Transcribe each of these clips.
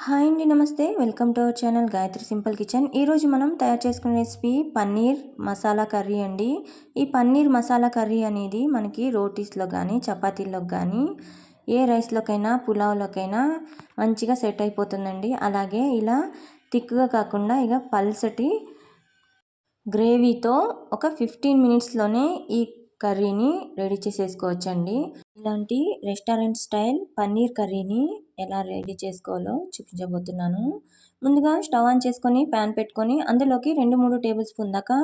Hi అండి, నమస్తే. Welcome to our channel Gayatri simple kitchen. ఈరోజు మనం తయారు చేసుకునే రెసిపీ పన్నీర్ మసాలా కర్రీ అండి. ఈ పన్నీర్ మసాలా కర్రీ అనేది మనకి రోటీస్లో కానీ చపాతీల్లోకి కానీ ఏ రైస్లోకైనా పులావ్లోకైనా మంచిగా సెట్ అయిపోతుందండి. అలాగే ఇలా థిక్గా కాకుండా ఇక పల్సటి గ్రేవీతో ఒక 15 మినిట్స్లోనే ఈ కర్రీని రెడీ చేసేసుకోవచ్చండి. ఇలాంటి రెస్టారెంట్ స్టైల్ పన్నీర్ కర్రీని ఎలా రెడీ చేసుకోవాలో చూపించబోతున్నాను. ముందుగా స్టవ్ ఆన్ చేసుకొని ప్యాన్ పెట్టుకొని అందులోకి 2-3 టేబుల్ స్పూన్ దాకా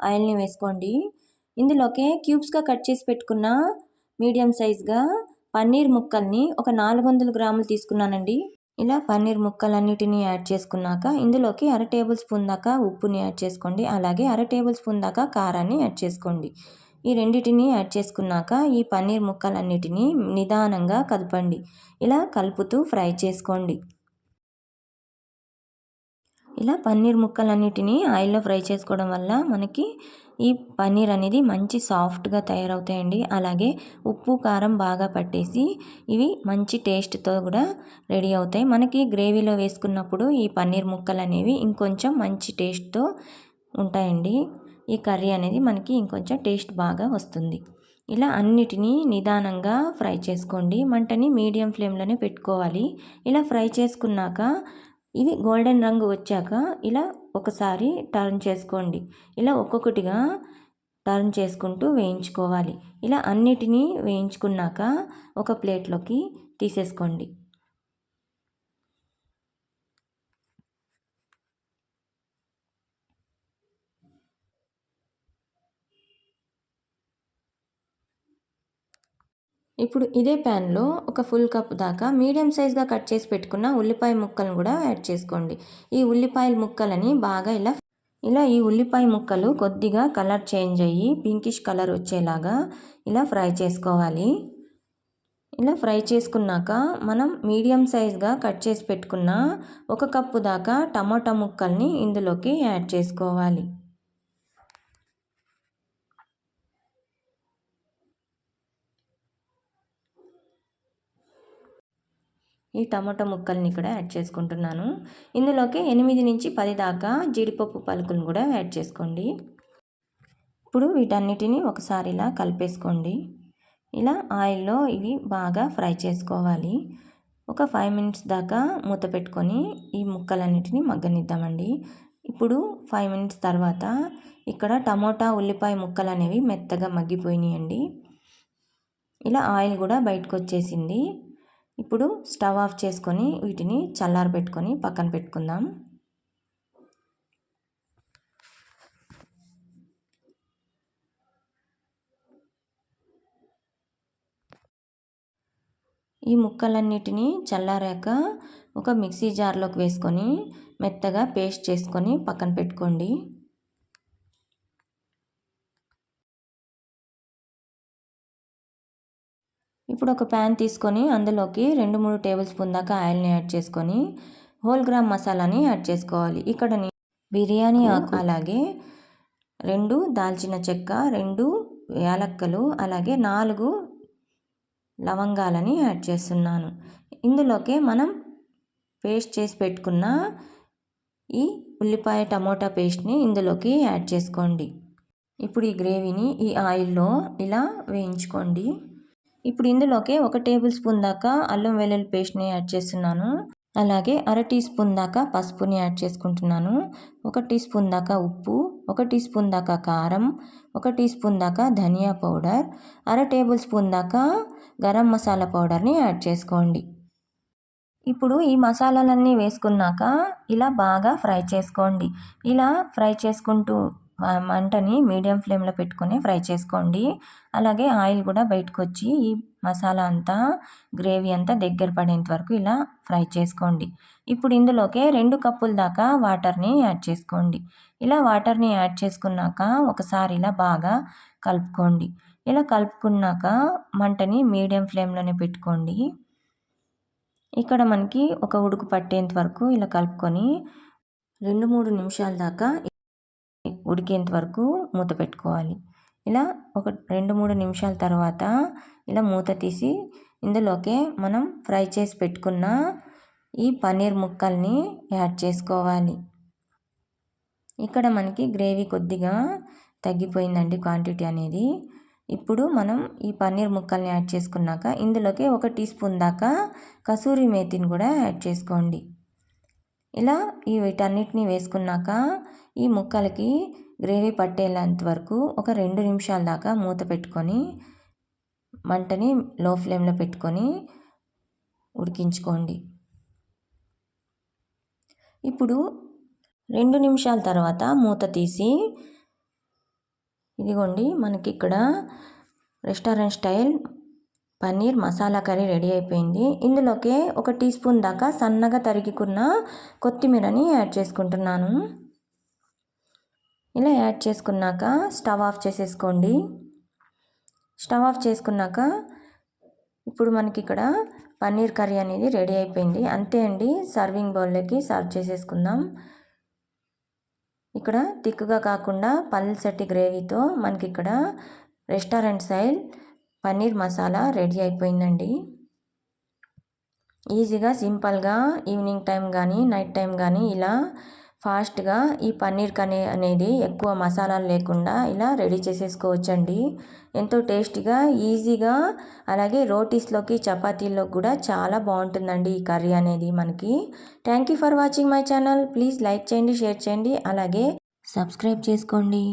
ఆయిల్ని వేసుకోండి. ఇందులోకి క్యూబ్స్గా కట్ చేసి పెట్టుకున్న మీడియం సైజ్గా పన్నీర్ ముక్కల్ని ఒక 400 గ్రాములు తీసుకున్నానండి. ఇలా పన్నీర్ ముక్కలన్నిటినీ యాడ్ చేసుకున్నాక ఇందులోకి 1/2 టేబుల్ స్పూన్ దాకా ఉప్పుని యాడ్ చేసుకోండి. అలాగే 1/2 టేబుల్ స్పూన్ దాకా కారాన్ని యాడ్ చేసుకోండి. ఈ రెండింటిని యాడ్ చేసుకున్నాక ఈ పన్నీర్ ముక్కలన్నిటినీ నిదానంగా కదపండి. ఇలా కలుపుతూ ఫ్రై చేసుకోండి. ఇలా పన్నీర్ ముక్కలన్నిటినీ ఆయిల్లో ఫ్రై చేసుకోవడం వల్ల మనకి ఈ పన్నీర్ అనేది మంచి సాఫ్ట్గా తయారవుతాయండి. అలాగే ఉప్పు కారం బాగా పట్టేసి ఇవి మంచి టేస్ట్తో కూడా రెడీ అవుతాయి. మనకి గ్రేవీలో వేసుకున్నప్పుడు ఈ పన్నీర్ ముక్కలు అనేవి ఇంకొంచెం మంచి టేస్ట్తో ఉంటాయండి. ఈ కర్రీ అనేది మనకి ఇంకొంచెం టేస్ట్ బాగా వస్తుంది. ఇలా అన్నిటినీ నిదానంగా ఫ్రై చేసుకోండి. మంటని మీడియం ఫ్లేమ్లోనే పెట్టుకోవాలి. ఇలా ఫ్రై చేసుకున్నాక ఇవి గోల్డెన్ రంగు వచ్చాక ఇలా ఒకసారి టర్న్ చేసుకోండి. ఇలా ఒక్కొక్కటిగా టర్న్ చేసుకుంటూ వేయించుకోవాలి. ఇలా అన్నిటినీ వేయించుకున్నాక ఒక ప్లేట్లోకి తీసేసుకోండి. ఇప్పుడు ఇదే ప్యాన్లో ఒక ఫుల్ కప్ దాకా మీడియం సైజ్గా కట్ చేసి పెట్టుకున్న ఉల్లిపాయ ముక్కలను కూడా యాడ్ చేసుకోండి. ఈ ఉల్లిపాయ ముక్కలని బాగా ఇలా ఈ ఉల్లిపాయ ముక్కలు కొద్దిగా కలర్ చేంజ్ అయ్యి పింకిష్ కలర్ వచ్చేలాగా ఇలా ఫ్రై చేసుకోవాలి. ఇలా ఫ్రై చేసుకున్నాక మనం మీడియం సైజ్గా కట్ చేసి పెట్టుకున్న 1 కప్పు దాకా టమాటా ముక్కల్ని ఇందులోకి యాడ్ చేసుకోవాలి. ఈ టమాటో ముక్కల్ని కూడా యాడ్ చేసుకుంటున్నాను. ఇందులోకి 8 నుంచి 10 దాకా జీడిపప్పు పలుకులను కూడా యాడ్ చేసుకోండి. ఇప్పుడు వీటన్నిటిని ఒకసారి ఇలా కలిపేసుకోండి. ఇలా ఆయిల్లో ఇవి బాగా ఫ్రై చేసుకోవాలి. ఒక 5 మినిట్స్ దాకా మూత పెట్టుకొని ఈ ముక్కలన్నిటిని మగ్గనిద్దామండి. ఇప్పుడు 5 మినిట్స్ తర్వాత ఇక్కడ టమోటా ఉల్లిపాయ ముక్కలు అనేవి మెత్తగా మగ్గిపోయినాయండి. ఇలా ఆయిల్ కూడా బయటకు వచ్చేసింది. ఇప్పుడు స్టవ్ ఆఫ్ చేసుకొని వీటిని చల్లారబెట్టుకొని పక్కన పెట్టుకుందాం. ఈ ముక్కలన్నిటినీ చల్లారాక ఒక మిక్సీ జార్లోకి వేసుకొని మెత్తగా పేస్ట్ చేసుకొని పక్కన పెట్టుకోండి. ఇప్పుడు ఒక ప్యాన్ తీసుకొని అందులోకి 2-3 టేబుల్ స్పూన్ దాకా ఆయిల్ని యాడ్ చేసుకొని హోల్ గ్రామ్ మసాలాని యాడ్ చేసుకోవాలి. ఇక్కడ బిర్యానీ ఆకు, అలాగే 2 దాల్చిన చెక్క, 2 యాలక్కలు, అలాగే 4 లవంగాలని యాడ్ చేస్తున్నాను. ఇందులోకి మనం పేస్ట్ చేసి పెట్టుకున్న ఈ ఉల్లిపాయ టమోటా పేస్ట్ని ఇందులోకి యాడ్ చేసుకోండి. ఇప్పుడు ఈ గ్రేవీని ఈ ఆయిల్లో ఇలా వేయించుకోండి. ఇప్పుడు ఇందులోకి 1 టేబుల్ స్పూన్ దాకా అల్లం వెల్లుల్లి పేస్ట్ని యాడ్ చేస్తున్నాను. అలాగే 1/2 టీ స్పూన్ దాకా పసుపుని యాడ్ చేసుకుంటున్నాను. 1 టీ స్పూన్ దాకా ఉప్పు, 1 టీ స్పూన్ దాకా కారం, 1 టీ స్పూన్ దాకా ధనియా పౌడర్, 1/2 టేబుల్ స్పూన్ దాకా గరం మసాలా పౌడర్ని యాడ్ చేసుకోండి. ఇప్పుడు ఈ మసాలాలన్నీ వేసుకున్నాక ఇలా బాగా ఫ్రై చేసుకోండి. ఇలా ఫ్రై చేసుకుంటూ మంటని మీడియం ఫ్లేమ్లో పెట్టుకొని ఫ్రై చేసుకోండి. అలాగే ఆయిల్ కూడా బయటకు వచ్చి ఈ మసాలా అంతా గ్రేవీ అంతా దగ్గర పడేంత వరకు ఇలా ఫ్రై చేసుకోండి. ఇప్పుడు ఇందులోకి 2 కప్పుల దాకా వాటర్ని యాడ్ చేసుకోండి. ఇలా వాటర్ని యాడ్ చేసుకున్నాక ఒకసారి ఇలా బాగా కలుపుకోండి. ఇలా కలుపుకున్నాక మంటని మీడియం ఫ్లేమ్లోనే పెట్టుకోండి. ఇక్కడ మనకి ఒక ఉడుకు పట్టేంత వరకు ఇలా కలుపుకొని 2-3 నిమిషాల దాకా ఉడికేంత వరకు మూత పెట్టుకోవాలి. ఇలా ఒక 2-3 నిమిషాల తర్వాత ఇలా మూత తీసి ఇందులోకే మనం ఫ్రై చేసి పెట్టుకున్న ఈ పన్నీర్ ముక్కల్ని యాడ్ చేసుకోవాలి. ఇక్కడ మనకి గ్రేవీ కొద్దిగా తగ్గిపోయిందండి క్వాంటిటీ అనేది. ఇప్పుడు మనం ఈ పన్నీర్ ముక్కల్ని యాడ్ చేసుకున్నాక ఇందులోకి 1 టీ స్పూన్ దాకా కసూరి మేతిని కూడా యాడ్ చేసుకోండి. ఇలా వీటన్నిటిని వేసుకున్నాక ఈ ముక్కలకి గ్రేవీ పట్టేంత వరకు ఒక 2 నిమిషాల దాకా మూత పెట్టుకొని మంటని లో ఫ్లేమ్లో పెట్టుకొని ఉడికించుకోండి. ఇప్పుడు 2 నిమిషాల తర్వాత మూత తీసి ఇదిగోండి మనకి ఇక్కడ restaurant style paneer masala curry ready అయిపోయింది. ఇందులోకి 1 టీ స్పూన్ దాకా సన్నగా తరిగికున్న కొత్తిమీరని యాడ్ చేసుకుంటున్నాను. ఇలా యాడ్ చేసుకున్నాక స్టవ్ ఆఫ్ చేసేసుకోండి. స్టవ్ ఆఫ్ చేసుకున్నాక ఇప్పుడు మనకి ఇక్కడ పన్నీర్ కర్రీ అనేది రెడీ అయిపోయింది. అంతే అండి, సర్వింగ్ బౌల్లోకి సర్వ్ చేసేసుకుందాం. ఇక్కడ థిక్గా కాకుండా పల్చటి గ్రేవీతో మనకి ఇక్కడ restaurant style paneer masala ready అయిపోయిందండి. ఈజీగా సింపుల్గా ఈవినింగ్ టైం కానీ నైట్ టైం కానీ ఇలా ఫాస్ట్గా ఈ పన్నీర్ అనేది ఎక్కువ మసాలాలు లేకుండా ఇలా రెడీ చేసేసుకోవచ్చండి. ఎంతో టేస్టీగా ఈజీగా, అలాగే రోటీస్లోకి చపాతీల్లోకి కూడా చాలా బాగుంటుందండి ఈ కర్రీ అనేది మనకి. Thank you for watching my channel. Please like చేయండి, షేర్ చేయండి, అలాగే సబ్స్క్రైబ్ చేసుకోండి.